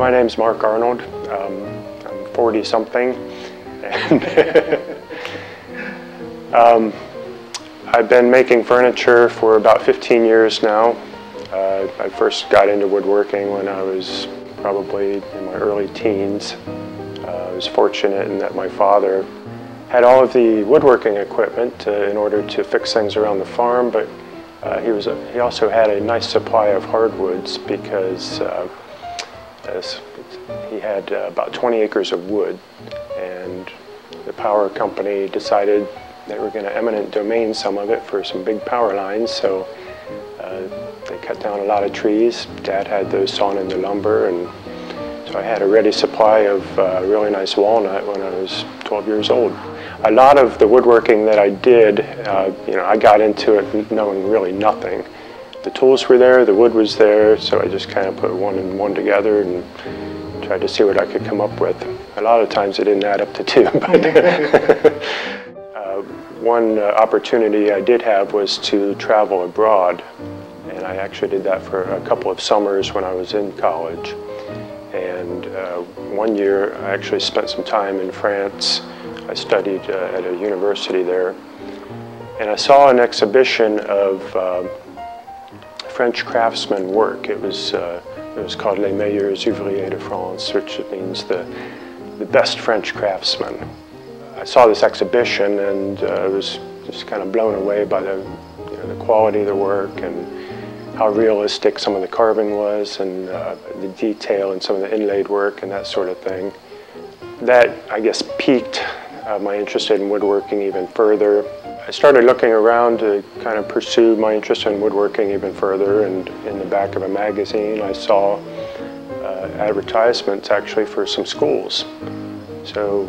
My name's Mark Arnold. I'm 40-something, and I've been making furniture for about 15 years now. I first got into woodworking when I was probably in my early teens. I was fortunate in that my father had all of the woodworking equipment in order to fix things around the farm, but he also had a nice supply of hardwoods because he had about 20 acres of wood, and the power company decided they were going to eminent domain some of it for some big power lines, so they cut down a lot of trees. Dad had those sawn into lumber, and so I had a ready supply of really nice walnut when I was 12 years old. A lot of the woodworking that I did, I got into it knowing really nothing. The tools were there, the wood was there, so I just kind of put one and one together and tried to see what I could come up with. A lot of times it didn't add up to two, but one opportunity I did have was to travel abroad, and I actually did that for a couple of summers when I was in college. And one year I actually spent some time in France. I studied at a university there, and I saw an exhibition of French craftsmen work. It was called Les Meilleurs Ouvriers de France, which means the best French craftsmen. I saw this exhibition and I was just kind of blown away by the quality of the work and how realistic some of the carving was, and the detail and some of the inlaid work and that sort of thing. That, I guess, piqued my interest in woodworking even further. I started looking around to kind of pursue my interest in woodworking even further, and in the back of a magazine I saw advertisements actually for some schools. So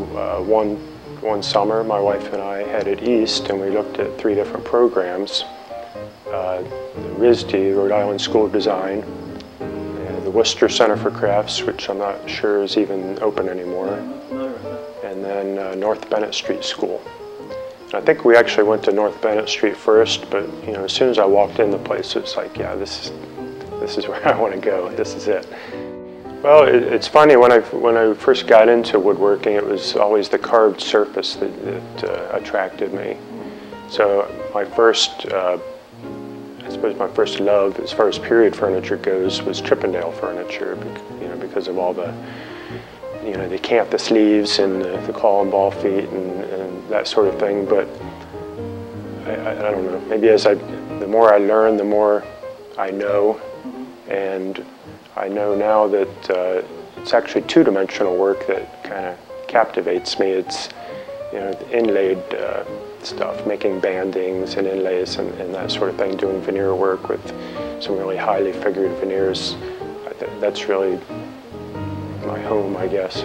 one summer my wife and I headed east and we looked at 3 different programs. The RISD, Rhode Island School of Design, the Worcester Center for Crafts, which I'm not sure is even open anymore, and then North Bennet Street School. And I think we actually went to North Bennet Street first, but as soon as I walked in the place, it was like, yeah, this is where I want to go. This is it. Well, it's funny, when I first got into woodworking, it was always the carved surface that attracted me. So my first I suppose my first love, as far as period furniture goes, was Chippendale furniture, because of all the, the acanthus leaves and the claw and ball feet and that sort of thing. But I don't know, maybe the more I learn, the more I know, and I know now that it's actually two-dimensional work that kind of captivates me. It's the inlaid stuff, making bandings and inlays and that sort of thing, doing veneer work with some really highly figured veneers. That's really my home, I guess.